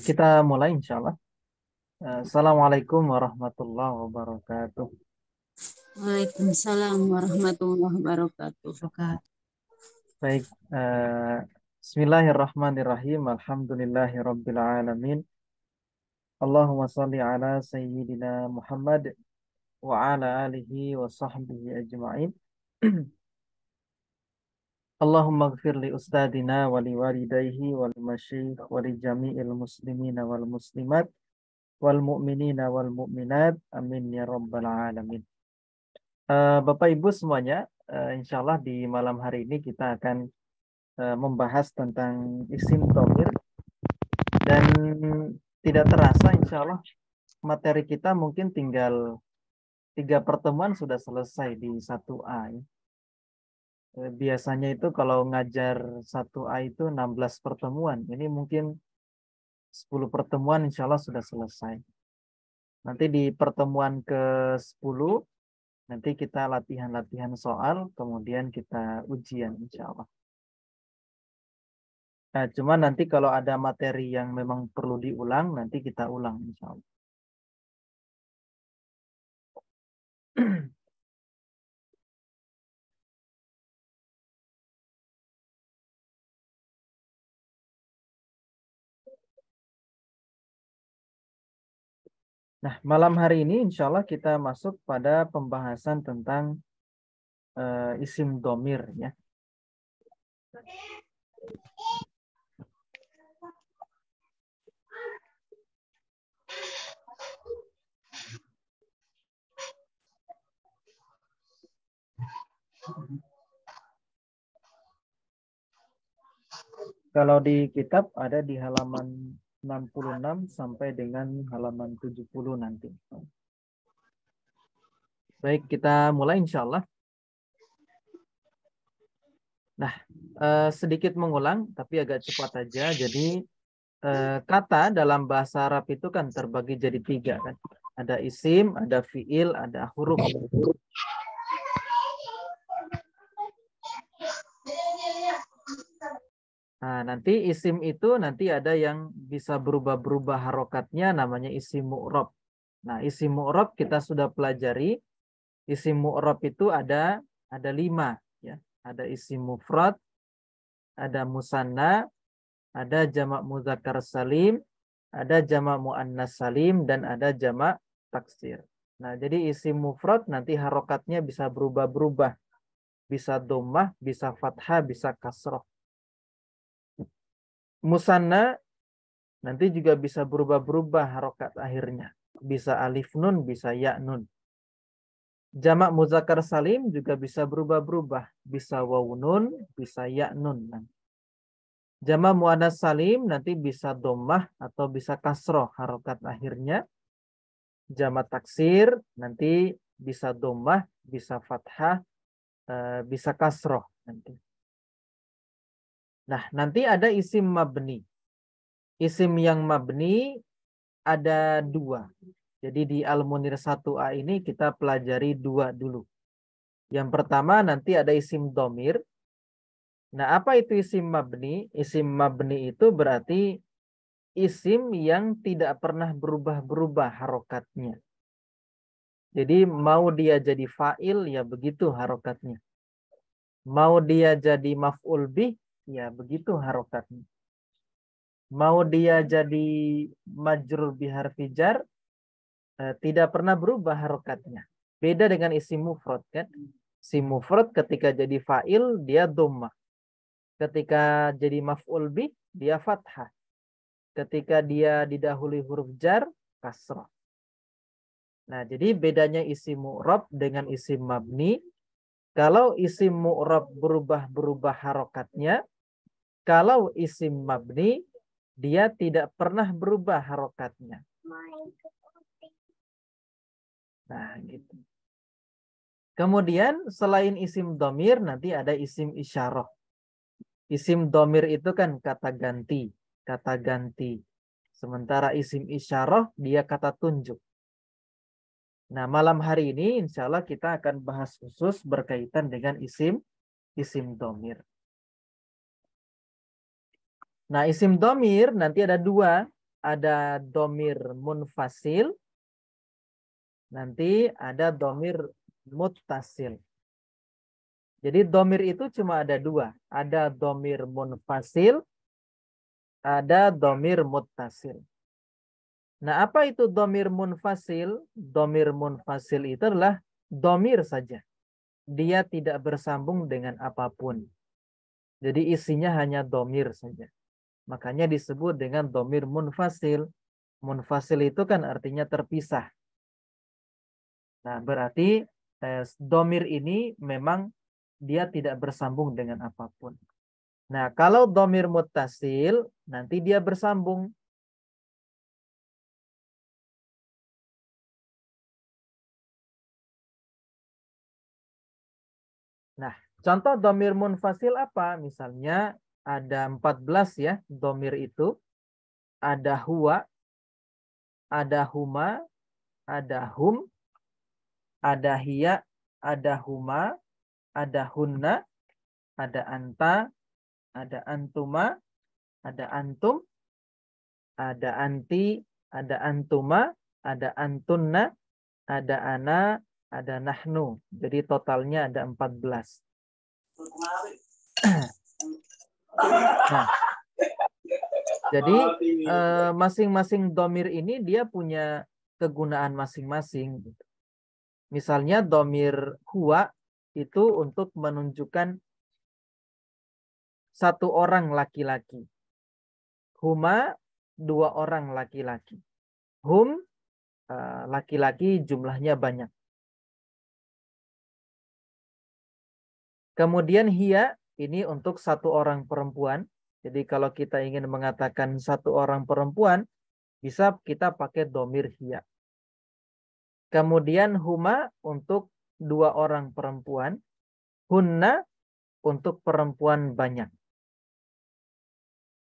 Kita mulai insya Allah. Assalamualaikum warahmatullahi wabarakatuh. Waalaikumsalam warahmatullahi wabarakatuh. Baik, Bismillahirrahmanirrahim. Alhamdulillahirabbil alamin. Allahumma shalli ala sayyidina Muhammad wa ala alihi wa sahbihi ajma'in. Allahumma ighfir li ustadina wa li walidayhi wal masyayikh wa li jami'il muslimina wal muslimat wal mu'minina wal mu'minat. Amin ya rabbal alamin. Bapak Ibu semuanya, insya Allah di malam hari ini kita akan membahas tentang isim dhamir, dan tidak terasa insya Allah materi kita mungkin tinggal 3 pertemuan sudah selesai di 1A ya. Biasanya itu kalau ngajar 1A itu 16 pertemuan, ini mungkin 10 pertemuan insya Allah sudah selesai. Nanti di pertemuan ke-10 nanti kita latihan-latihan soal, kemudian kita ujian insya Allah. Nah, cuma nanti kalau ada materi yang memang perlu diulang, nanti kita ulang insya Allah. Nah, malam hari ini insya Allah kita masuk pada pembahasan tentang isim domir ya. Kalau di kitab ada di halaman 66 sampai dengan halaman 70 nanti. Baik, kita mulai insya Allah. Nah, sedikit mengulang tapi agak cepat aja. Jadi kata dalam bahasa Arab itu kan terbagi jadi 3 kan. Ada isim, ada fiil, ada huruf. Nah, nanti isim itu nanti ada yang bisa berubah-berubah harokatnya, namanya isim mu'rob. Nah, isim mu'rob kita sudah pelajari. Isim mu'rob itu ada 5 ya. Ada isim mufrad, ada musanna, ada jamak mudzakkar salim, ada jamak muannas salim, dan ada jamak taksir. Nah, jadi isim mufrad nanti harokatnya bisa berubah-berubah. Bisa dhammah, bisa fathah, bisa kasroh. Musanna nanti juga bisa berubah-berubah harokat akhirnya. Bisa alif nun, bisa ya nun. Jamak muzakkar salim juga bisa berubah-berubah. Bisa waw nun, bisa ya nun. Jamak muannas salim nanti bisa dhammah atau bisa kasroh harokat akhirnya. Jamak taksir nanti bisa dhammah, bisa fathah, bisa kasroh nanti. Nah, nanti ada isim mabni. Isim yang mabni ada 2. Jadi di Al-Munir 1A ini kita pelajari 2 dulu. Yang pertama nanti ada isim domir. Nah, apa itu isim mabni? Isim mabni itu berarti isim yang tidak pernah berubah-berubah harokatnya. Jadi mau dia jadi fa'il, ya begitu harokatnya. Mau dia jadi maf'ul bih, ya begitu harokatnya. Mau dia jadi majrur biharfi jar, tidak pernah berubah harokatnya. Beda dengan isim mufrad kan. Isim mufrad ketika jadi fa'il dia dhammah. Ketika jadi maf'ul bih dia fathah. Ketika dia didahului huruf jar kasrah. Nah, jadi bedanya isim mu'rab dengan isim mabni. Kalau isim mu'rab berubah-berubah harokatnya, kalau isim mabni dia tidak pernah berubah harokatnya. Nah, gitu. Kemudian selain isim domir nanti ada isim isyarah. Isim domir itu kan kata ganti. Kata ganti. Sementara isim isyarah dia kata tunjuk. Nah, malam hari ini insya Allah kita akan bahas khusus berkaitan dengan isim domir. Nah, isim domir nanti ada 2. ada domir munfasil, nanti ada domir muttasil. Jadi domir itu cuma ada dua. Ada domir munfasil, ada domir muttasil. Nah, apa itu domir munfasil? Domir munfasil itu adalah domir saja. Dia tidak bersambung dengan apapun. Jadi isinya hanya domir saja. Makanya disebut dengan domir munfasil. Munfasil itu kan artinya terpisah. Nah, berarti domir ini memang dia tidak bersambung dengan apapun. Nah, kalau domir muttasil, nanti dia bersambung. Nah, contoh domir munfasil apa? Misalnya ada 14 ya domir itu. Ada huwa, ada huma, ada hum, ada hiya, ada huma, ada hunna, ada anta, ada antuma, ada antum, ada anti, ada antuma, ada antunna, ada ana, ada nahnu. Jadi totalnya ada 14. Nah, jadi masing-masing domir ini dia punya kegunaan masing-masing. Misalnya domir huwa itu untuk menunjukkan satu orang laki-laki. Huma, dua orang laki-laki. Hum, laki-laki jumlahnya banyak. Kemudian hiya, ini untuk satu orang perempuan. Jadi kalau kita ingin mengatakan satu orang perempuan, bisa kita pakai domir hiya. Kemudian huma untuk dua orang perempuan. Hunna untuk perempuan banyak.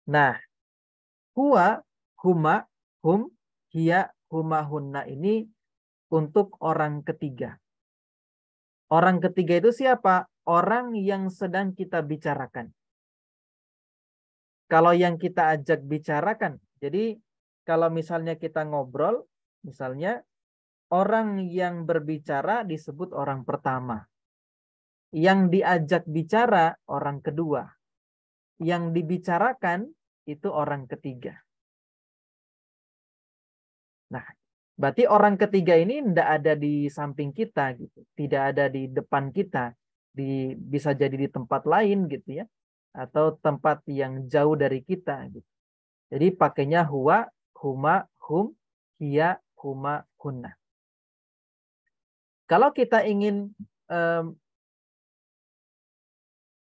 Nah, huwa, huma, hum, hiya, huma, hunna ini untuk orang ketiga. Orang ketiga itu siapa? Orang yang sedang kita bicarakan. Kalau yang kita ajak bicarakan, jadi kalau misalnya kita ngobrol, misalnya orang yang berbicara disebut orang pertama. Yang diajak bicara orang kedua. Yang dibicarakan itu orang ketiga. Nah, berarti orang ketiga ini tidak ada di samping kita, gitu. Tidak ada di depan kita. Bisa jadi di tempat lain gitu ya. Atau tempat yang jauh dari kita gitu. Jadi pakainya huwa, huma, hum, hiya, huma, hunna. Kalau kita ingin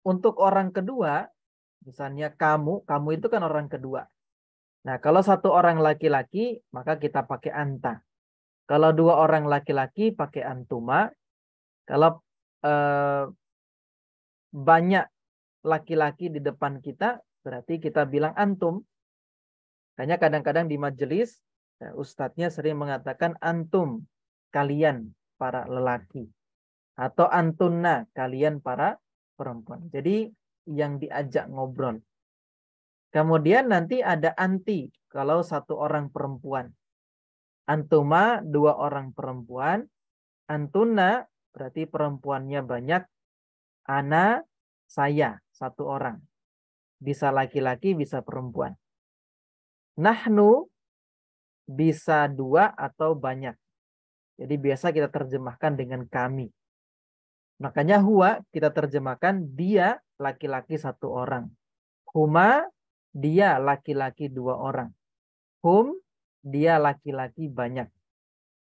untuk orang kedua, misalnya kamu itu kan orang kedua. Nah, kalau satu orang laki-laki, maka kita pakai anta. Kalau dua orang laki-laki, pakai antuma. Kalau banyak laki-laki di depan kita, berarti kita bilang antum. Hanya kadang-kadang di majelis, ustadznya sering mengatakan antum, kalian para lelaki. Atau antunna, kalian para perempuan. Jadi yang diajak ngobrol. Kemudian nanti ada anti, kalau satu orang perempuan. Antuma, dua orang perempuan. Antunna, berarti perempuannya banyak. Ana, saya, satu orang. Bisa laki-laki, bisa perempuan. Nahnu, bisa dua atau banyak. Jadi biasa kita terjemahkan dengan kami. Makanya huwa kita terjemahkan dia laki-laki satu orang. Huma, dia laki-laki dua orang. Hum, dia laki-laki banyak.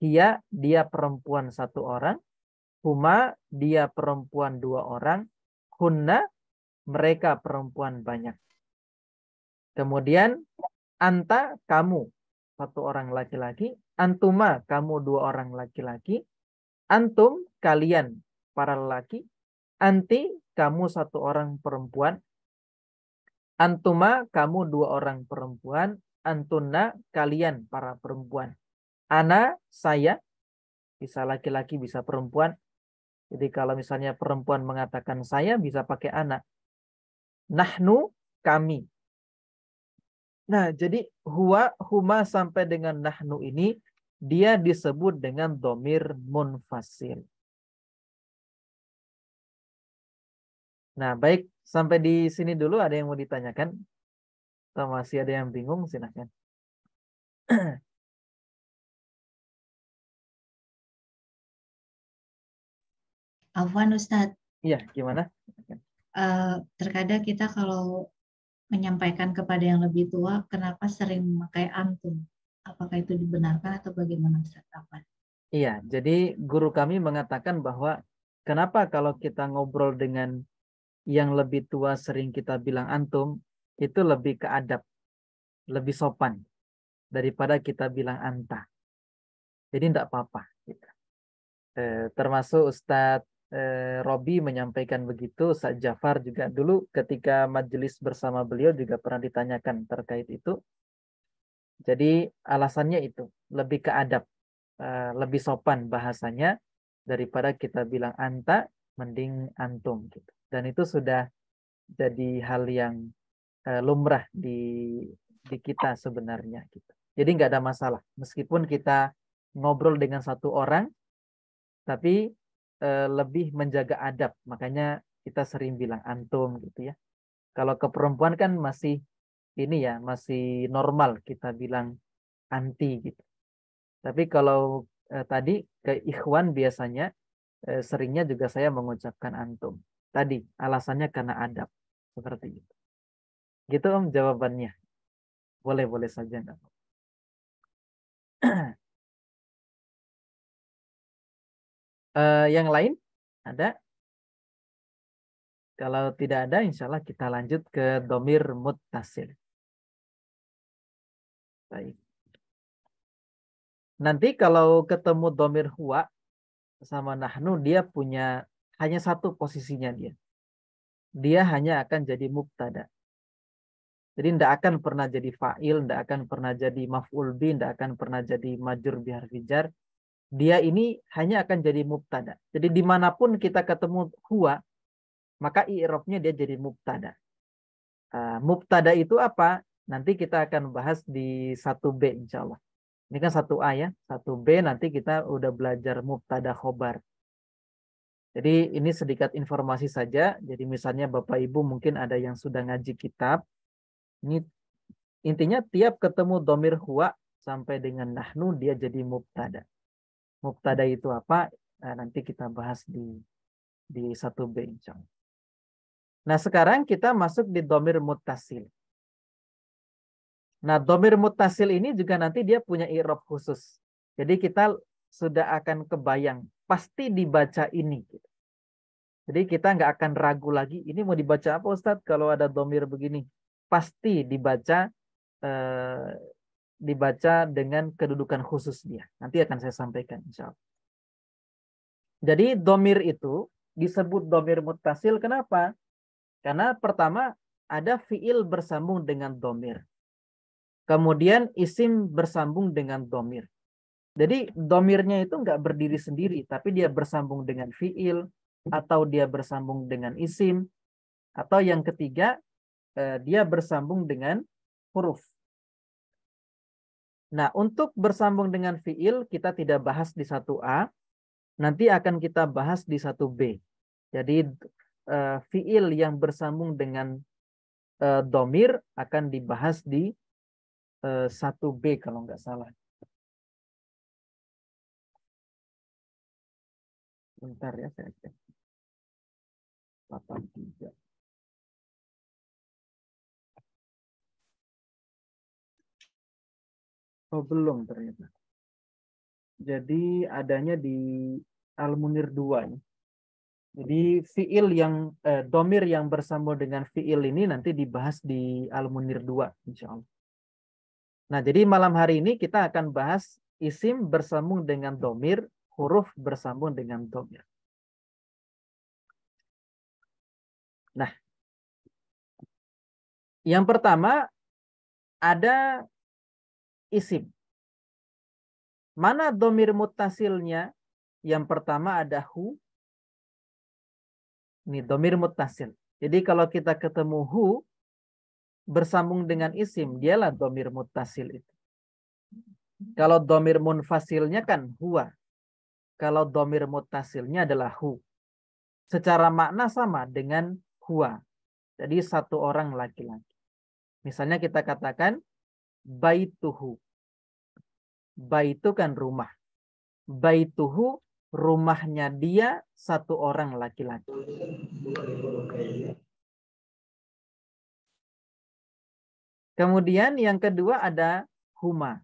Hiya, dia perempuan satu orang. Huma, dia perempuan dua orang. Hunna, mereka perempuan banyak. Kemudian, anta, kamu satu orang laki-laki. Antuma, kamu dua orang laki-laki. Antum, kalian para lelaki. Anti, kamu satu orang perempuan. Antuma, kamu dua orang perempuan. Antunna, kalian para perempuan. Ana, saya, bisa laki-laki, bisa perempuan. Jadi kalau misalnya perempuan mengatakan saya, bisa pakai anak. Nahnu, kami. Nah, jadi huwa, huma sampai dengan nahnu ini dia disebut dengan domir munfasil. Nah, baik, sampai di sini dulu ada yang mau ditanyakan? Atau masih ada yang bingung? Silahkan. Afwan Ustadz, Iya, gimana? terkadang kita kalau menyampaikan kepada yang lebih tua, kenapa sering memakai antum? Apakah itu dibenarkan atau bagaimana Ustadz? Afwan? Iya, jadi guru kami mengatakan bahwa kenapa kalau kita ngobrol dengan yang lebih tua sering kita bilang antum, itu lebih keadab, lebih sopan daripada kita bilang anta. Jadi tidak apa-apa. Gitu. Termasuk Ustadz Robi menyampaikan begitu, Ustadz Jafar juga dulu ketika majelis bersama beliau juga pernah ditanyakan terkait itu. Jadi alasannya itu lebih keadab, lebih sopan bahasanya daripada kita bilang anta, mending antum gitu. Dan itu sudah jadi hal yang lumrah di kita sebenarnya gitu. Jadi nggak ada masalah meskipun kita ngobrol dengan satu orang tapi lebih menjaga adab. Makanya kita sering bilang antum gitu ya. Kalau ke perempuan kan masih ini ya, masih normal kita bilang anti gitu. Tapi kalau tadi ke ikhwan biasanya seringnya juga saya mengucapkan antum. Tadi alasannya karena adab. Seperti itu. Gitu Om jawabannya. Boleh-boleh saja enggak? Yang lain ada? Kalau tidak ada, insya Allah kita lanjut ke domir muttasil. Baik. Nanti kalau ketemu domir huwa sama nahnu, dia punya hanya satu posisinya dia. Dia hanya akan jadi mubtada. Jadi tidak akan pernah jadi fa'il, tidak akan pernah jadi maf'ul bi, tidak akan pernah jadi majrur biharfi jar. Dia ini hanya akan jadi mubtada. Jadi dimanapun kita ketemu huwa, maka i'rabnya dia jadi mubtada. Mubtada itu apa? Nanti kita akan bahas di 1B insya Allah. Ini kan 1A ya. 1B nanti kita udah belajar mubtada khobar. Jadi ini sedikit informasi saja. Jadi misalnya Bapak Ibu mungkin ada yang sudah ngaji kitab. Ini intinya tiap ketemu domir huwa sampai dengan nahnu dia jadi mubtada. Mubtada itu apa? Nah, nanti kita bahas di 1B insya Allah. Nah sekarang kita masuk di domir muttasil. Nah, domir muttasil ini juga nanti dia punya i'rab khusus. Jadi kita sudah akan kebayang, pasti dibaca ini. Jadi kita nggak akan ragu lagi, ini mau dibaca apa Ustadz kalau ada domir begini? Pasti dibaca dengan kedudukan khusus dia. Nanti akan saya sampaikan insya Allah. Jadi domir itu disebut domir muttasil, kenapa? Karena pertama ada fiil bersambung dengan domir. Kemudian isim bersambung dengan domir. Jadi domirnya itu nggak berdiri sendiri, tapi dia bersambung dengan fiil, atau dia bersambung dengan isim, atau yang ketiga dia bersambung dengan huruf. Nah, untuk bersambung dengan fiil kita tidak bahas di 1A, nanti akan kita bahas di 1B. Jadi fiil yang bersambung dengan domir akan dibahas di 1B kalau nggak salah. Bentar ya, saya cek. 83. Oh, belum ternyata. Jadi adanya di Al-Munir 2 ya. Jadi fiil yang domir yang bersambung dengan fiil ini nanti dibahas di Al-Munir 2 insya Allah. Nah, jadi malam hari ini kita akan bahas isim bersambung dengan domir, huruf bersambung dengan domir. Nah, yang pertama ada isim. Mana domir muttasilnya? Yang pertama ada hu. Ini domir muttasil. Jadi kalau kita ketemu hu, bersambung dengan isim, dialah domir muttasil itu. Kalau domir munfasilnya kan huwa. Kalau domir muttasilnya adalah hu. Secara makna sama dengan huwa. Jadi satu orang laki-laki. Misalnya kita katakan baituhu. Baitu kan rumah. Baituhu, rumahnya dia satu orang laki-laki. Kemudian yang kedua ada huma.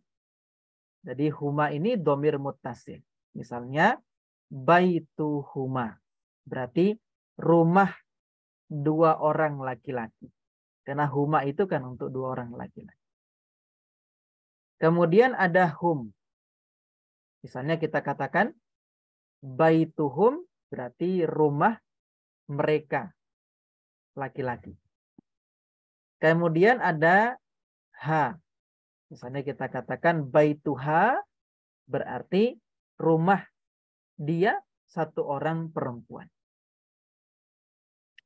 Jadi huma ini domir muttasil. Misalnya baituhuma. Berarti rumah dua orang laki-laki. Karena huma itu kan untuk dua orang laki-laki. Kemudian ada hum. Misalnya kita katakan baituhum, berarti rumah mereka laki-laki. Kemudian ada ha. Misalnya kita katakan baituha, berarti rumah dia satu orang perempuan.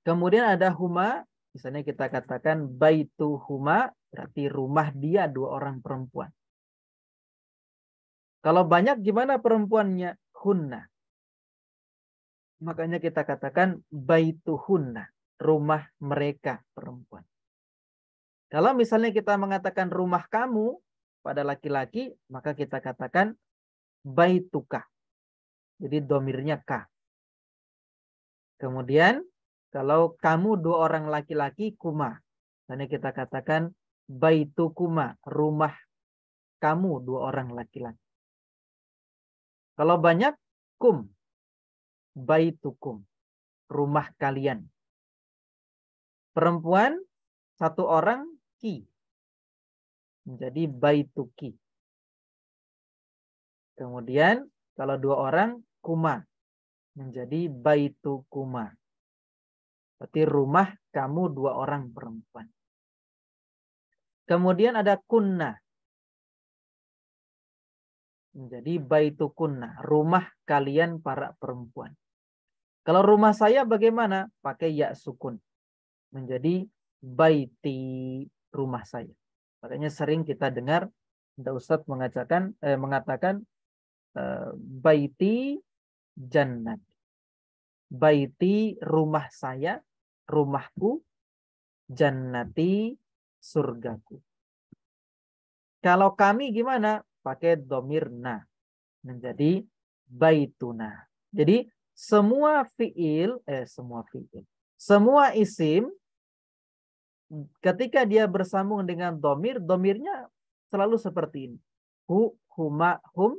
Kemudian ada huma. Misalnya kita katakan baituhuma, berarti rumah dia dua orang perempuan. Kalau banyak gimana perempuannya? Hunna. Makanya kita katakan baituhunna, rumah mereka perempuan. Kalau misalnya kita mengatakan rumah kamu pada laki-laki, maka kita katakan baituka. Jadi domirnya ka. Kemudian kalau kamu dua orang laki-laki, kuma. Misalnya kita katakan baitukuma, rumah kamu dua orang laki-laki. Kalau banyak, kum. Baitukum. Rumah kalian. Perempuan, satu orang, ki. Menjadi baituki. Kemudian, kalau dua orang, kuma. Menjadi baitukuma. Berarti rumah kamu dua orang perempuan. Kemudian ada kunna. Menjadi baitukunna, rumah kalian para perempuan. Kalau rumah saya bagaimana? Pakai ya sukun. Menjadi baiti, rumah saya. Makanya sering kita dengar Ustadz mengatakan baiti jannat. Baiti rumah saya, rumahku, jannati surgaku. Kalau kami gimana? Pakai domir na. Menjadi baituna. Jadi semua isim ketika dia bersambung dengan domir, domirnya selalu seperti ini. Hu, huma, hum,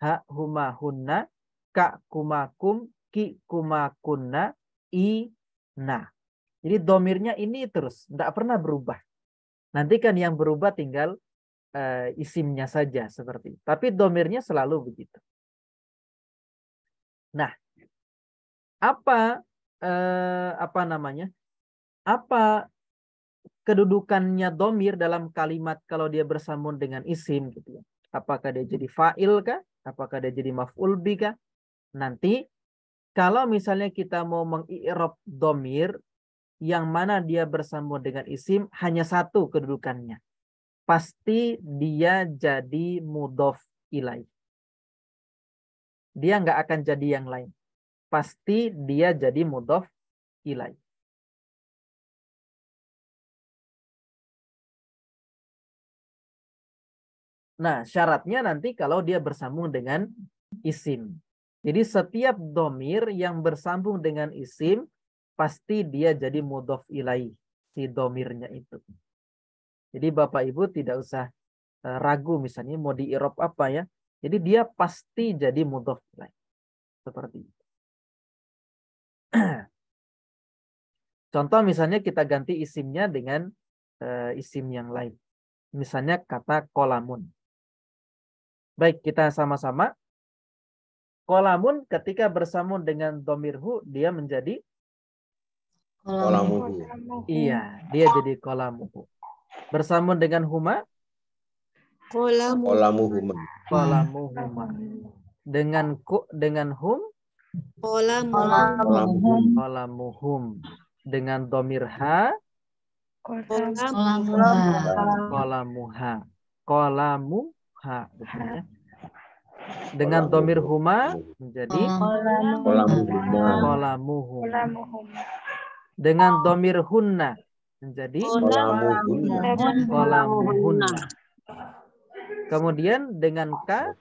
ha, huma, hunna, ka, kuma, kum, ki, kuma, kunna, i, na. Jadi domirnya ini terus, tidak pernah berubah. Nanti kan yang berubah tinggal isimnya saja seperti itu. Tapi domirnya selalu begitu. Nah, apa kedudukannya domir dalam kalimat kalau dia bersambung dengan isim gitu ya? Apakah dia jadi fa'il kah? Apakah dia jadi maf'ul bi kah? Nanti kalau misalnya kita mau mengi'rab domir yang mana dia bersambung dengan isim, hanya satu kedudukannya. Pasti dia jadi mudhof ilaih. Dia nggak akan jadi yang lain. Pasti dia jadi mudhof ilaih. Nah, syaratnya nanti kalau dia bersambung dengan isim. Jadi setiap domir yang bersambung dengan isim, pasti dia jadi mudhof ilaih, si domirnya itu. Jadi Bapak Ibu tidak usah ragu misalnya mau di-i'rab apa ya. Jadi dia pasti jadi mudhof ilaih. Seperti itu. Contoh misalnya kita ganti isimnya dengan isim yang lain. Misalnya kata kolamun. Baik, kita sama-sama. Kolamun ketika bersambung dengan domirhu, dia menjadi Kolamuhu. Iya, dia jadi kolamuhu. Bersambung dengan huma, Kolamuhuma. kolamuhuma. Dengan hum, Kolamuhum. kolamuhum. Dengan domir ha, Qolamuha. Qolamuha. Betul ya. Dengan domir huma menjadi qolamuhum. Dengan domir hunna menjadi qolamuhunna. Kemudian dengan ka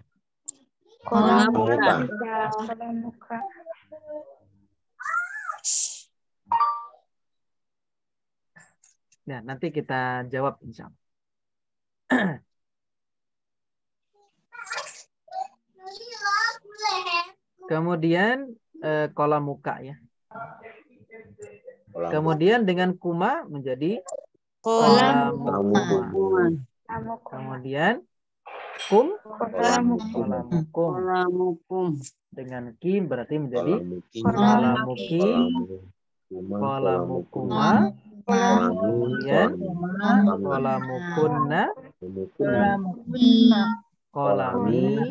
ya, nanti kita jawab insya Allah. Kemudian qolamuka ya. Kemudian dengan kuma menjadi qolamukum. Kemudian kum qolamukum. Dengan kim berarti menjadi qolamuki, qolamukuma, kemudian qolamukunna, qolami,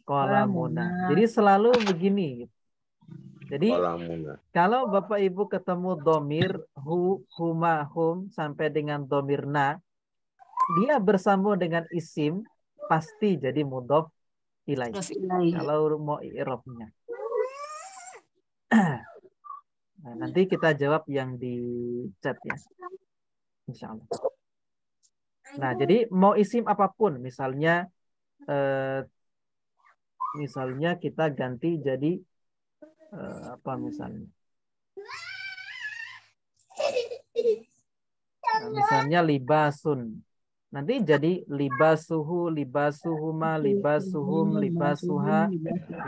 qolamuna. Jadi selalu begini. Jadi kalau Bapak Ibu ketemu domir hu, huma, hum sampai dengan domir na, dia bersambung dengan isim pasti jadi mudhof ilaih. Kalau mau i'rabnya. Nah, nanti kita jawab yang di chat ya. Insya Allah. Nah, jadi mau isim apapun, misalnya kita ganti jadi apa misalnya? Nah, misalnya libasun. Nanti jadi libasuhu, libasuhuma, libasuhum, libasuha,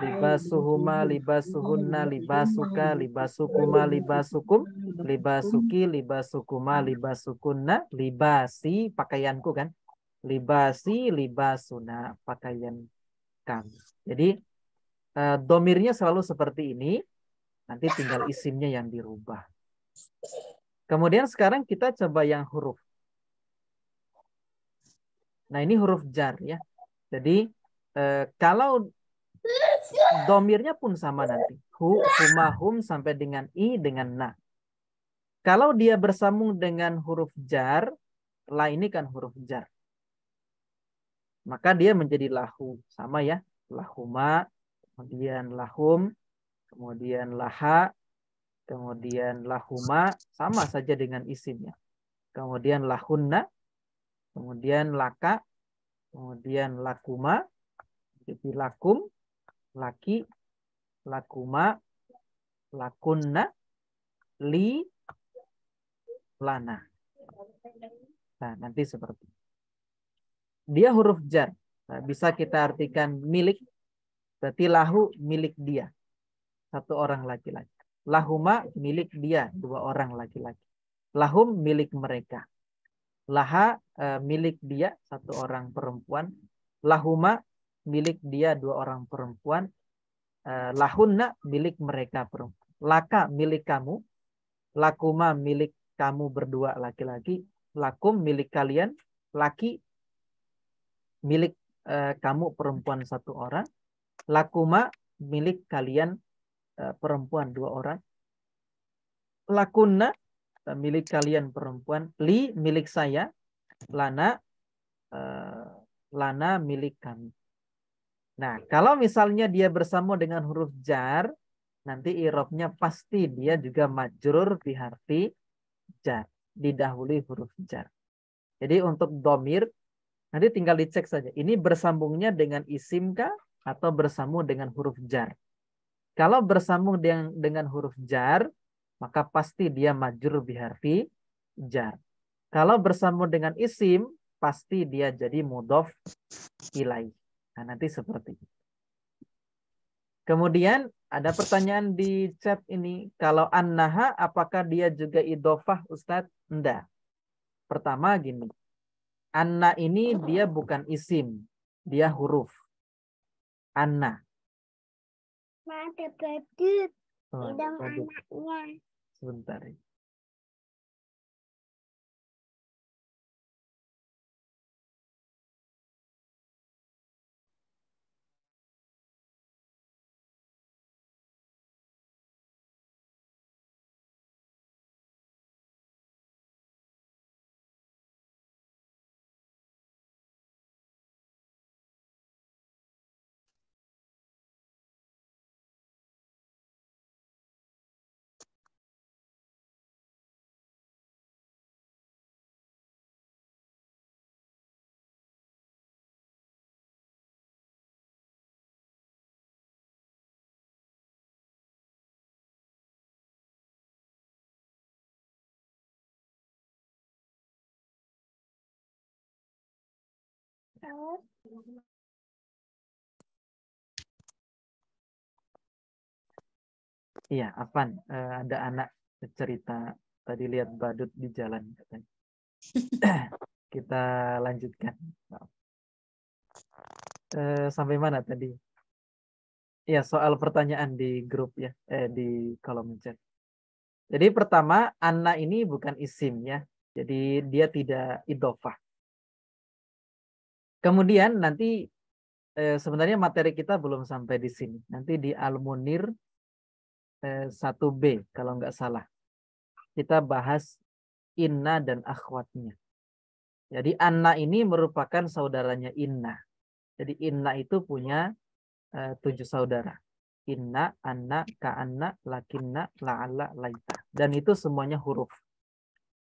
libasuhuma, libasuhunna, libasuka, libasukuma, libasukum, libasuki, libasukuma, libasukunna, libasi, pakaianku kan. Libasi, libasuna, pakaian kami. Jadi domirnya selalu seperti ini. Nanti tinggal isimnya yang dirubah. Kemudian sekarang kita coba yang huruf. Nah, ini huruf jar ya. Jadi kalau domirnya pun sama nanti. Hu, huma, hum sampai dengan i dengan na. Kalau dia bersambung dengan huruf jar, la ini kan huruf jar. Maka dia menjadi lahu. Sama ya. Lahuma, kemudian lahum, kemudian laha, kemudian lahuma. Sama saja dengan isimnya. Kemudian lahunna, kemudian laka, kemudian lakuma, jadi lakum, laki, lakuma, lakunna, li, lana. Nah, nanti seperti dia huruf jar. Nah, bisa kita artikan milik, berarti lahu milik dia, satu orang laki-laki. Lahuma milik dia, dua orang laki-laki. Lahum milik mereka. Laha milik dia, satu orang perempuan. Lahuma milik dia, dua orang perempuan. Lahunna milik mereka perempuan. Laka milik kamu. Lakuma milik kamu berdua laki-laki. Lakum milik kalian laki. Milik kamu perempuan satu orang. Lakuma milik kalian perempuan dua orang. Lakunna milik kalian perempuan. Li milik saya. Lana lana milik kami. Nah, kalau misalnya dia bersama dengan huruf jar, nanti i'rabnya pasti dia juga majrur biharfi jar, didahului huruf jar. Jadi untuk domir nanti tinggal dicek saja. Ini bersambungnya dengan isim kah atau bersambung dengan huruf jar? Kalau bersambung dengan huruf jar, maka pasti dia majrur biharfi jar. Kalau bersambung dengan isim, pasti dia jadi mudhof ilaih. Nah, nanti seperti itu. Kemudian ada pertanyaan di chat ini. Kalau annaha, apakah dia juga idhofah, Ustadz? Enggak. Pertama gini. Anna ini dia bukan isim. Dia huruf. Anna. Ada badut. Oh, Hidung badut. anaknya. Sebentar. Iya, Afan, ada anak cerita tadi lihat badut di jalan katanya. Kita lanjutkan. Sampai mana tadi? Ya, soal pertanyaan di grup ya, di kolom chat. Jadi pertama, anna ini bukan isim ya. Jadi dia tidak idhofah. Kemudian nanti sebenarnya materi kita belum sampai di sini. Nanti di Al-Munir 1B kalau nggak salah. Kita bahas inna dan akhwatnya. Jadi anna ini merupakan saudaranya inna. Jadi inna itu punya 7 saudara. Inna, anna, ka'anna, lakinna, la'alla, laita. Dan itu semuanya huruf.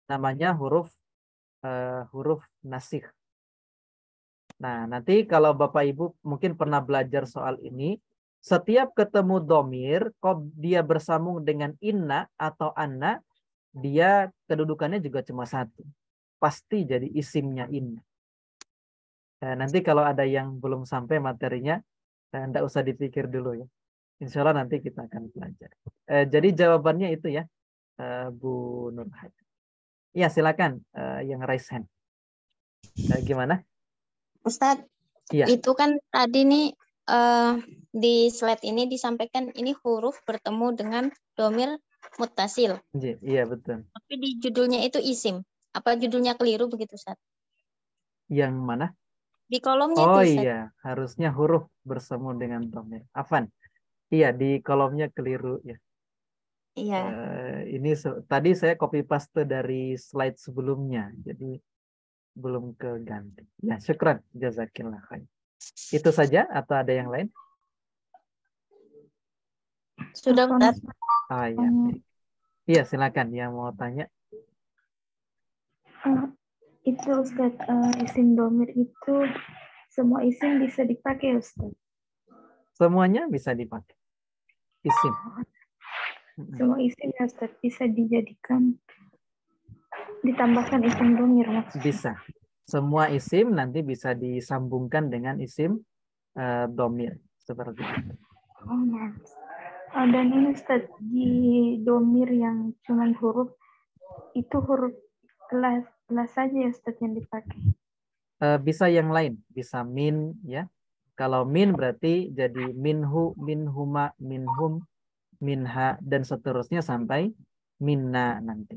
Namanya huruf nasikh. Nah, nanti kalau Bapak Ibu mungkin pernah belajar soal ini, setiap ketemu domir, kok dia bersambung dengan inna atau anna, dia kedudukannya juga cuma satu. Pasti jadi isimnya inna. Nanti kalau ada yang belum sampai materinya, enggak usah dipikir dulu ya. Insya Allah nanti kita akan belajar. Jadi jawabannya itu ya, Bu Nurhayat. Ya silakan yang raise hand. Gimana? Ustadz, Iya. itu kan tadi nih di slide ini disampaikan ini huruf bertemu dengan domir muttasil. Iya betul. Tapi di judulnya itu isim. Apa judulnya keliru begitu, Ustadz? Yang mana? Di kolomnya Oh tuh, Ustadz. iya, harusnya huruf bersemu dengan domir. Afan. Iya, di kolomnya keliru ya. Iya. Ini tadi saya copy paste dari slide sebelumnya, jadi belum keganti. Ya, syukran, jazakillah khair. Itu saja atau ada yang lain? Sudah, Ustadz. Ah ya. Iya, silakan yang mau tanya. Itu Ustadz, isim domir itu semua isim bisa dipakai Ustadz. Semuanya bisa dipakai. Isim. Semua isim ya Ustadz bisa dijadikan, ditambahkan isim domir maksudnya. Bisa. Semua isim nanti bisa disambungkan dengan isim domir. Seperti itu. Oh, maaf. Dan ini Ustadz, di domir yang cuma huruf, itu huruf kelas saja ya Ustadz yang dipakai. Bisa yang lain. Bisa min ya. Kalau min berarti jadi minhu, minhuma, minhum, minha, dan seterusnya sampai minna nanti.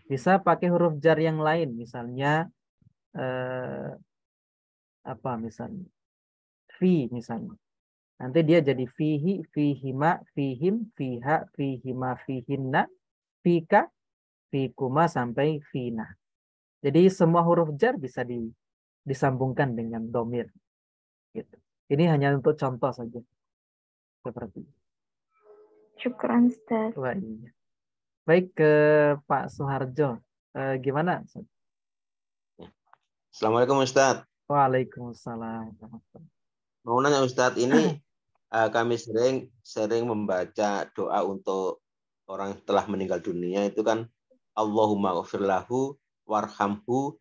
Bisa pakai huruf jar yang lain. Misalnya apa misalnya? Fi misalnya. Nanti dia jadi fihi, fihima, fihim, fiha, fihima, fihinna, fika, fikuma, sampai fina. Jadi semua huruf jar bisa disambungkan dengan domir. Gitu. Ini hanya untuk contoh saja. Seperti itu. Syukran Ustaz. Wah, iya. Baik, ke Pak Suharjo. Gimana? Assalamualaikum Ustadz. Waalaikumsalam. Mau nanya Ustadz, ini kami sering membaca doa untuk orang telah meninggal dunia itu kan Allahumma ghafir lahu warhamhu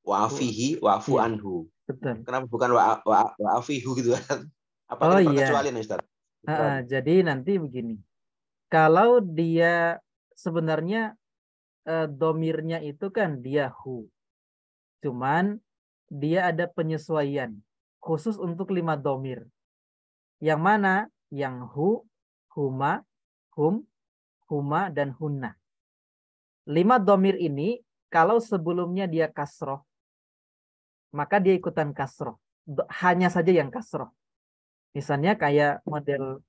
wa'afihi wa'fu Iya, anhu. betul. Kenapa bukan wa'afihu gitu kan? Apa Oh ada iya. perkecualian Ustadz? Jadi nanti begini. Kalau dia sebenarnya domirnya itu kan dia hu. Cuman dia ada penyesuaian khusus untuk 5 domir. Yang mana? Yang hu, huma, hum, huma, dan hunna. 5 domir ini kalau sebelumnya dia kasroh, maka dia ikutan kasroh. Hanya saja yang kasroh. Misalnya kayak model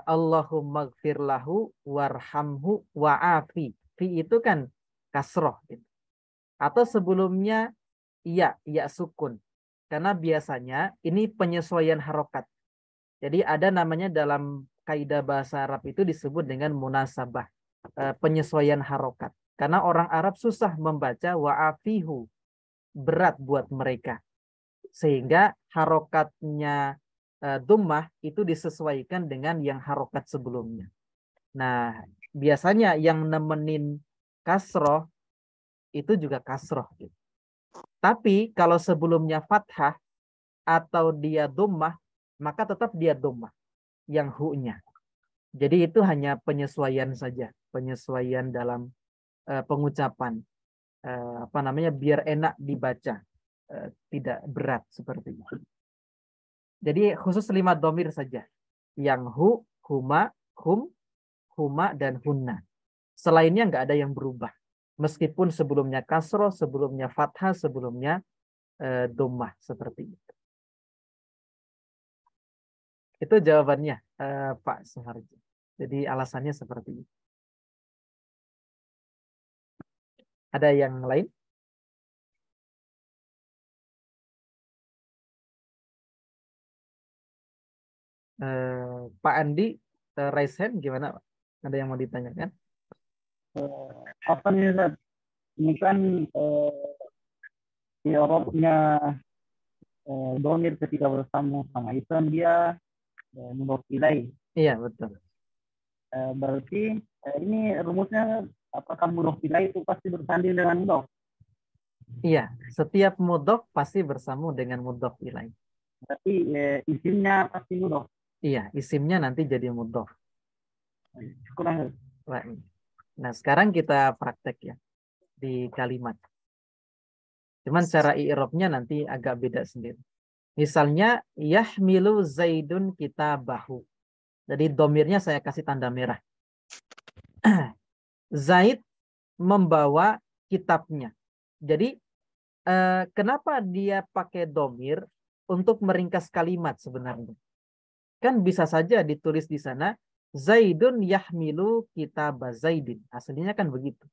Allahumma gfir lahu warhamhu wa'afi. Fi itu kan kasroh. Gitu. Atau sebelumnya iya sukun. Karena biasanya ini penyesuaian harokat. Jadi ada namanya dalam kaidah bahasa Arab itu disebut dengan munasabah. Penyesuaian harokat. Karena orang Arab susah membaca wa'afihu. Berat buat mereka. Sehingga harokatnya dhammah itu disesuaikan dengan yang harokat sebelumnya. Nah, biasanya yang nemenin kasroh itu juga kasroh. Gitu. Tapi kalau sebelumnya fathah atau dia dhammah, maka tetap dia dhammah yang hu-nya. Jadi itu hanya penyesuaian saja, penyesuaian dalam pengucapan, biar enak dibaca, tidak berat seperti itu. Jadi khusus 5 dhamir saja, yang hu, huma, hum, huma, dan hunna. Selainnya nggak ada yang berubah, meskipun sebelumnya kasroh, sebelumnya fathah, sebelumnya dhammah seperti itu. Itu jawabannya, Pak Suharjo. Jadi alasannya seperti itu. Ada yang lain? Pak Andi, raise hand gimana, Pak? Ada yang mau ditanyakan? Apa nih, Ustaz? Ini kan i'rabnya dhamir ketika bersama sama itu kan dia mudhof ilaih. Iya, betul. Berarti ini rumusnya apakah mudhof ilaih itu pasti bersanding dengan mudhof? Iya, setiap mudhof pasti bersambung dengan mudhof ilaih. Berarti isimnya pasti mudhof. Iya, isimnya nanti jadi mudhof. Kurang. Nah, sekarang kita praktek ya di kalimat. Cuman cara i'rabnya nanti agak beda sendiri. Misalnya yahmilu Zaidun kitabahu. Jadi domirnya saya kasih tanda merah. Zaid membawa kitabnya. Jadi kenapa dia pakai domir untuk meringkas kalimat sebenarnya? Kan bisa saja ditulis di sana Zaidun yahmilu kitab Zaidin. Aslinya kan begitu.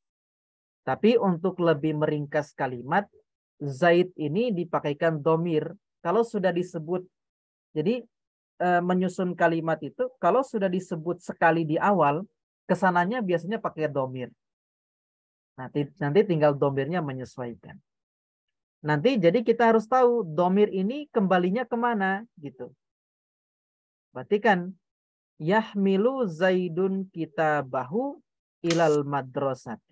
Tapi untuk lebih meringkas kalimat, Zaid ini dipakaikan domir. Kalau sudah disebut, jadi menyusun kalimat itu, kalau sudah disebut sekali di awal, kesananya biasanya pakai domir. Nanti tinggal domirnya menyesuaikan. Nanti jadi kita harus tahu domir ini kembalinya kemana gitu. Berarti kan yahmilu Zaidun kitabahu ilal madrasat.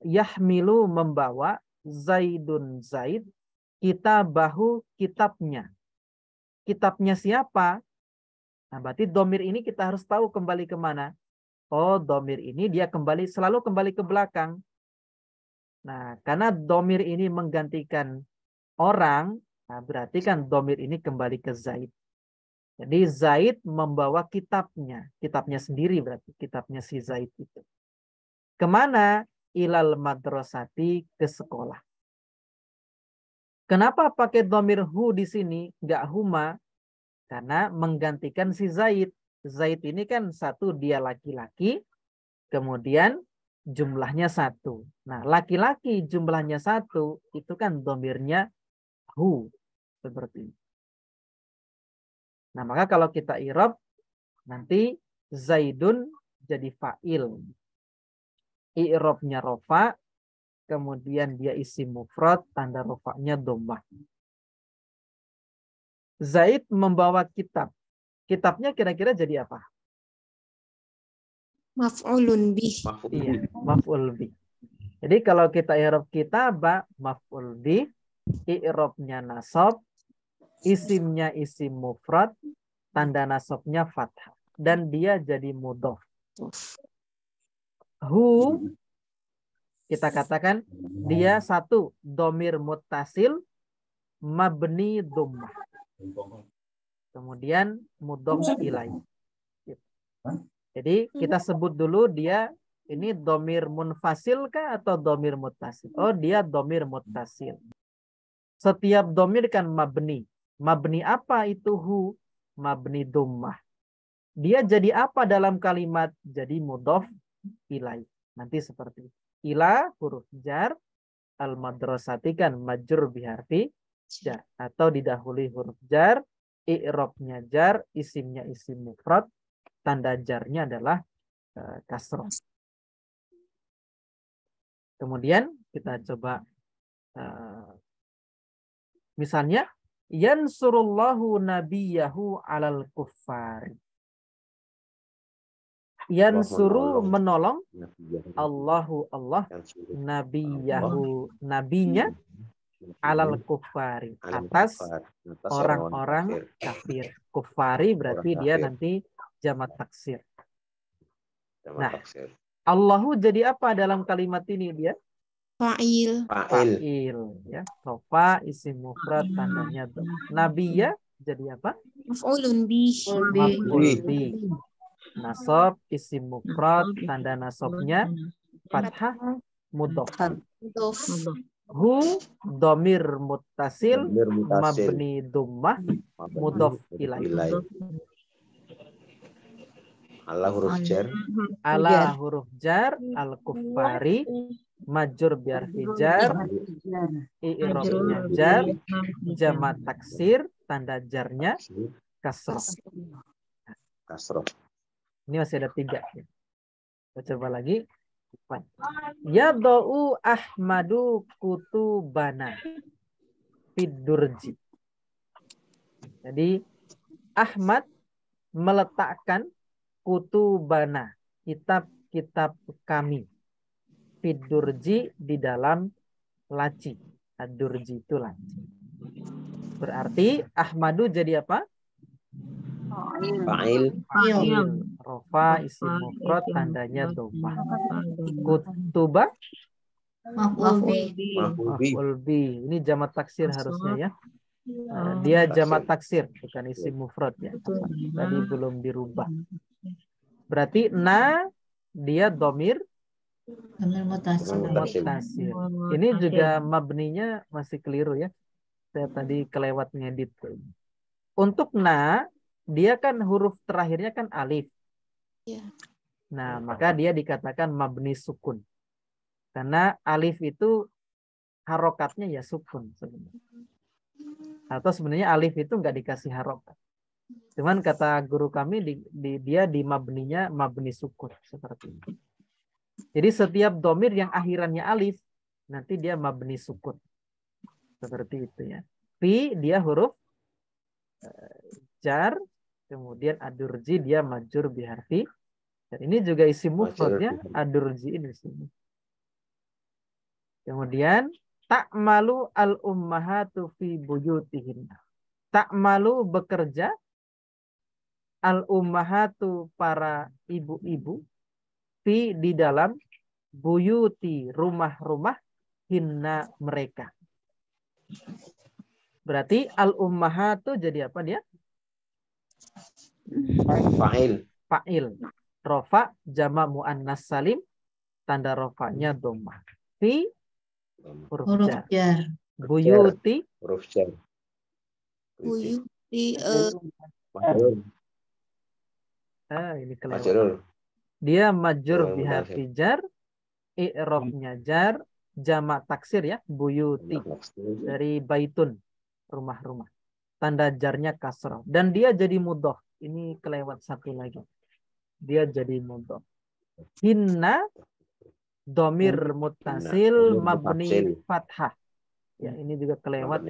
Yahmilu membawa Zaidun Zaid kitabahu kitabnya. Kitabnya siapa? Nah, berarti domir ini kita harus tahu kembali kemana. Oh, domir ini dia selalu kembali ke belakang. Nah, karena domir ini menggantikan orang, nah berarti kan domir ini kembali ke Zaid. Jadi Zaid membawa kitabnya sendiri berarti kitabnya si Zaid itu. Kemana? Ilal madrasati, ke sekolah. Kenapa pakai domir hu di sini, nggak huma? Karena menggantikan si Zaid. Zaid ini kan satu, dia laki-laki, kemudian jumlahnya 1. Nah, laki-laki jumlahnya 1, itu kan domirnya hu. Seperti ini. Nah, maka kalau kita i'rab, nanti Zaidun jadi fa'il. I'rabnya rofa, kemudian dia isim mufrad, tanda rofanya dhammah. Zaid membawa kitab. Kitabnya kira-kira jadi apa? Maf'ulun bih. Iya, maf'ul bih. Jadi kalau kita i'rab kitabah, maf'ul bih, i'rabnya nasab, isimnya isim mufrad, tanda nasabnya fathah, dan dia jadi mudhof. Hu, kita katakan dia 1 domir muttasil mabni dhammah. Kemudian mudhof ilaih. Jadi kita sebut dulu dia ini domir munfasil kah atau domir muttasil? Oh, dia domir muttasil. Setiap domir kan mabni. Mabni apa itu hu? Mabni dhammah. Dia jadi apa dalam kalimat? Jadi mudhof ilaih. Nanti seperti itu. Ila huruf jar, al madrasati kan majrur biharfi jar, atau didahului huruf jar, i'rabnya jar, isimnya isim mufrad, tanda jarnya adalah kasroh. Kemudian kita coba misalnya yansurullahu nabiyahu alal kuffar. Yansuru menolong menolong nabiyahu, Allahu Allah yansuru nabiyahu nabinya alal kufari atas orang-orang kafir. Kufari berarti dia kafir. nanti jamak taksir. Jamak Nah. taksir. Allahu jadi apa dalam kalimat ini dia? Fa'il. Fa'il. Fa'il ya. Rofa isim mufrad tandanya dhamma. Nabiya jadi apa? Maf'ulun bih. Maf'ul bi. Nasab isim mufrad tanda nasabnya fathah mudhof. Mudhof. Hu domir muttasil Dhamir mutasil. mabni dhammah mudhof ilaih. Ala huruf jar. Ala huruf jar al kufari majur biar hijar i'rabnya jar jamak taksir tanda jarnya kasroh. Kasroh. Ini masih ada 3 ya. Kita coba lagi. Yadau Ahmadu kutubana fidurji. Jadi Ahmad meletakkan kutubana, kitab-kitab kami, fidurji di dalam laci. Ad-durji itu laci. Berarti Ahmadu jadi apa? Fa'il. Fa'il. Rofa isim mufrad tandanya dhammah. Kutuba maf'ul bi. Ini jamak taksir harusnya ya. Dia jamak taksir bukan isim mufrad ya. Tadi belum dirubah. Berarti na dia domir mutasir. Ini juga mabninya masih keliru ya. Saya tadi kelewat ngedit. Untuk na dia kan huruf terakhirnya kan alif. Ya. Nah, maka dia dikatakan mabni sukun. Karena alif itu harokatnya ya sukun sebenarnya. Atau sebenarnya alif itu nggak dikasih harokat. Cuman kata guru kami dia di mabninya mabni sukun seperti ini. Jadi setiap domir yang akhirannya alif nanti dia mabni sukun. Seperti itu ya. Fi dia huruf jar, kemudian adurji dia majur biharfi. Dan ini juga isim mufrad ya, adurji ini sini. Kemudian ta'malu al-ummahatu fi buyutihinna. Ta'malu bekerja, al-ummahatu para ibu-ibu, fi di dalam buyuti rumah-rumah hinna mereka. Berarti al-ummahatu jadi apa dia? Fa'il. Fa'il. Rofa jama muannas salim tanda rofanya dhammah. Fi huruf jar. Buyuti Huruf jar. Buyuti. Majrur. ini kelewat. Majrur. Dia majur biharfi jar, i'rabnya jar, jamak taksir ya, buyuti. Dari baitun, rumah-rumah. Tanda jarnya kasrah. Dan dia jadi mudhof. Ini kelewat satu lagi. Dia jadi mudhof. Hinna domir muttasil mabni fathah. Ya, ini juga kelewat.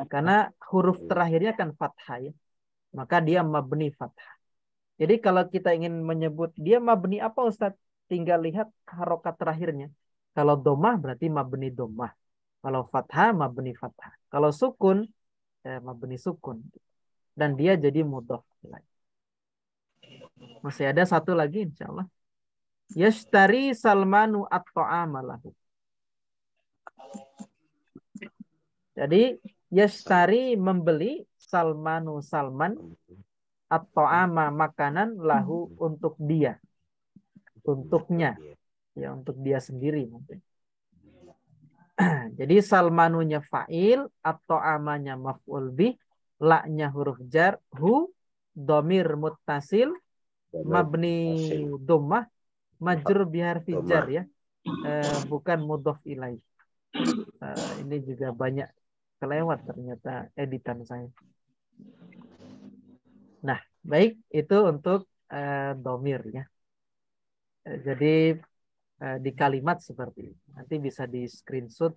Karena huruf terakhirnya kan fathah ya. Maka dia mabni fathah. Jadi kalau kita ingin menyebut dia mabni apa Ustaz? Tinggal lihat harokat terakhirnya. Kalau domah berarti mabni domah. Kalau fathah mabni fathah. Kalau sukun mabni sukun. Dan dia jadi mudhof. Masih ada satu lagi insya Allah. Yashtari Salmanu at-ta'ama lahu. Jadi yashtari membeli Salmanu Salman at-ta'ama makanan lahu untuk dia. Untuknya. Ya untuk dia sendiri mungkin. Jadi Salmanunya fa'il, at-ta'amanya maf'ul bih, la-nya huruf jar, hu domir muttasil mabni dhammah majrur biharfi jar ya. Bukan mudhof ilaih. Ini juga banyak kelewat ternyata editan saya. Nah, baik itu untuk domir ya. Jadi di kalimat seperti ini. Nanti bisa di screenshot.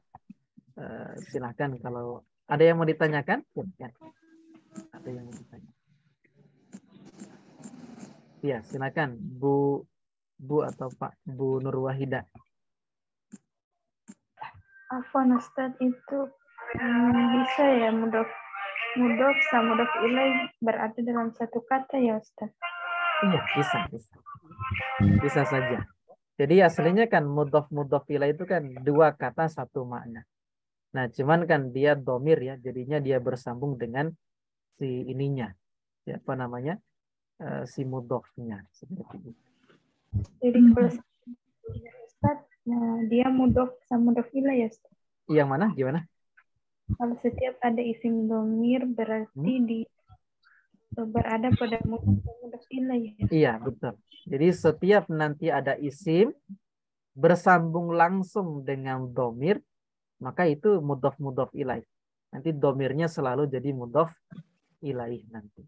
Silahkan kalau ada yang mau ditanyakan. Ya. Ada yang mau ditanyakan. Ya, silakan Bu atau Pak Bu Nur Wahida. Afwan Ustaz, itu bisa ya mudhof sama mudhof ilaih berada dalam satu kata ya Ustaz? Iya, bisa saja. Jadi aslinya kan mudhof ilaih itu kan dua kata satu makna. Nah, cuman kan dia domir ya, jadinya dia bersambung dengan si ininya, ya, apa namanya, si mudhofnya seperti itu. Jadi kalau Ustaz, nah dia mudhof sama mudhof ilaih ya Ustaz? Yang mana? Gimana? Kalau setiap ada isim domir berarti berada pada mudhof ilaih ya? Iya, betul. Jadi setiap nanti ada isim bersambung langsung dengan domir, maka itu mudhof ilaih. Nanti domirnya selalu jadi mudhof ilaih nanti.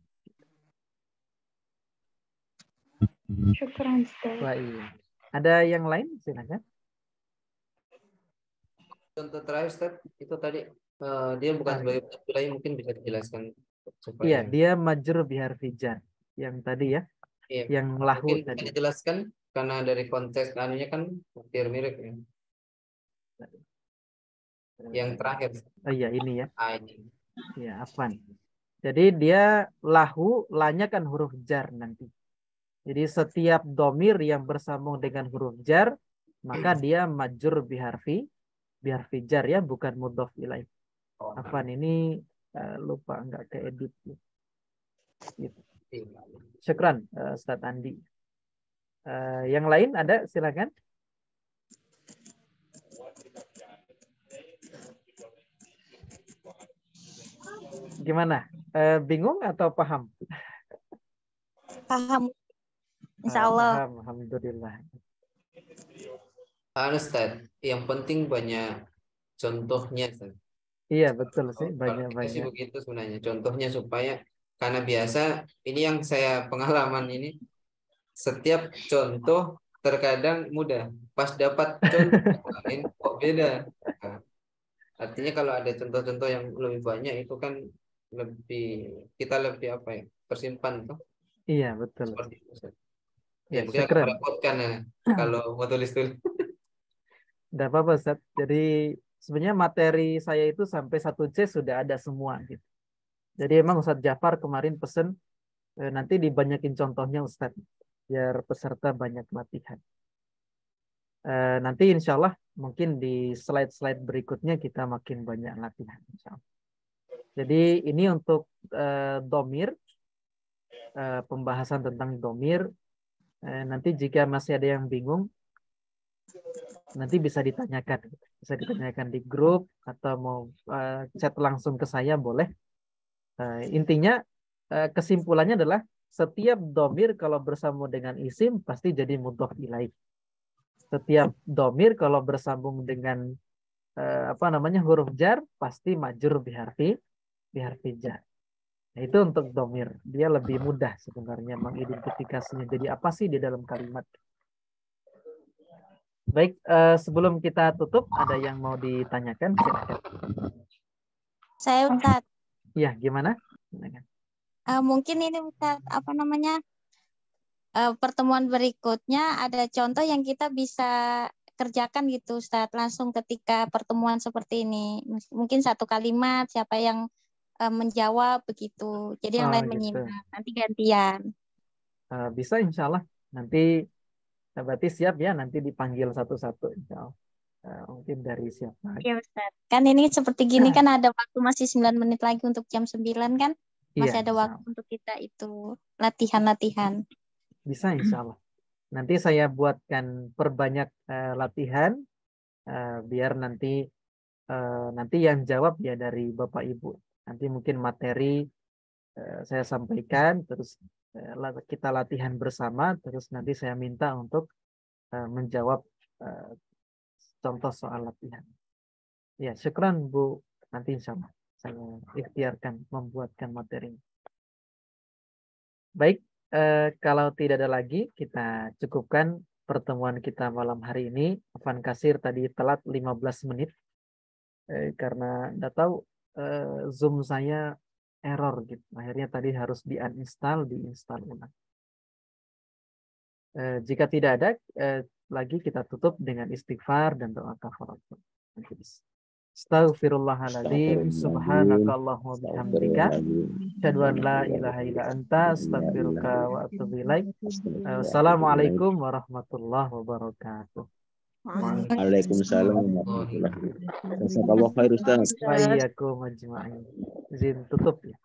Syukran Ustaz. Wah, iya. Ada yang lain? Silakan. Contoh terakhir Ustaz, itu tadi dia bukan sebagai mudhof ilaih, mungkin bisa dijelaskan supaya. Iya, dia majrur biharfi jar. Yang tadi ya. Iya. Yang lahu Mungkin tadi. bisa dijelaskan karena dari konteks anunya kan hampir mirip ya. Yang terakhir. Oh iya, ini ya. Ini. Ya, afwan. Jadi dia lahu, lanya kan huruf jar nanti. Jadi setiap domir yang bersambung dengan huruf jar, maka dia majrur biharfi jar ya, bukan mudhof ilaih. Afwan, ini lupa enggak keedit. Gitu. Syukran Ustaz Andi. Yang lain ada, silakan. Gimana? Bingung atau paham? Paham. Insya Allah. Paham, alhamdulillah. Ustaz, yang penting banyak contohnya. Ustaz. Iya, betul sih, Kita sih banyak-banyak. begitu sebenarnya. Contohnya supaya, karena biasa ini yang saya pengalaman ini, setiap contoh terkadang mudah, pas dapat contoh lain kok beda. Nah, artinya kalau ada contoh-contoh yang lebih banyak itu kan kita lebih apa ya, tersimpan tuh. Iya, betul. Seperti itu. Ustaz. Ya, Mungkin agak syukran. merepotkan ya kalau mau tulis. Tidak apa-apa, Ustaz. Jadi sebenarnya materi saya itu sampai 1C sudah ada semua gitu. Jadi emang Ustaz Jafar kemarin pesen nanti dibanyakin contohnya Ustaz, biar peserta banyak latihan. Nanti insya Allah mungkin di slide-slide berikutnya kita makin banyak latihan. Insya Allah. Jadi ini untuk domir, pembahasan tentang domir. Nanti jika masih ada yang bingung, nanti bisa ditanyakan di grup atau mau chat langsung ke saya boleh. Intinya kesimpulannya adalah setiap domir kalau bersambung dengan isim pasti jadi mudhof ilaih. Setiap domir kalau bersambung dengan huruf jar pasti majrur biharfi jar. Nah, itu untuk domir. Dia lebih mudah sebenarnya mengidentifikasinya. Jadi apa sih di dalam kalimat? Baik, sebelum kita tutup, ada yang mau ditanyakan? Silakan. Saya Ustaz. Ya, gimana? Mungkin ini Ustaz, pertemuan berikutnya ada contoh yang kita bisa kerjakan gitu Ustaz, langsung ketika pertemuan seperti ini. Mungkin satu kalimat, siapa yang menjawab begitu. Jadi yang lain gitu. menyimak, nanti gantian. Bisa insya Allah. Nanti berarti siap ya, nanti dipanggil satu-satu insya Allah. Mungkin dari siapa? Iya Ustaz. Kan ini seperti gini kan ada waktu masih 9 menit lagi untuk jam 9 kan. Masih ada waktu untuk kita itu latihan-latihan. Bisa insya Allah. Nanti saya buatkan perbanyak latihan biar nanti yang jawab ya dari Bapak Ibu. Nanti mungkin materi saya sampaikan, terus kita latihan bersama, terus nanti saya minta untuk menjawab contoh soal latihan. Ya, syukran Bu. Nanti insya Allah saya ikhtiarkan membuatkan materi. Baik, kalau tidak ada lagi, kita cukupkan pertemuan kita malam hari ini. Afwan Kasir tadi telat 15 menit. Karena nggak tahu Zoom saya error gitu. Akhirnya tadi harus diuninstall ulang. Jika tidak ada lagi, kita tutup dengan istighfar dan doa kafaratul majlis. Astaghfirullahaladzim, subhanakallahumma bihamdika, asyhadu an la ilaha illa anta, astaghfiruka wa atubu ilaik. Wassalamualaikum warahmatullahi wabarakatuh. Waalaikumsalam warahmatullahi wabarakatuh. Jazakallahu khair Ustaz. Wa iyyakum ajma'in. Izin tutup ya.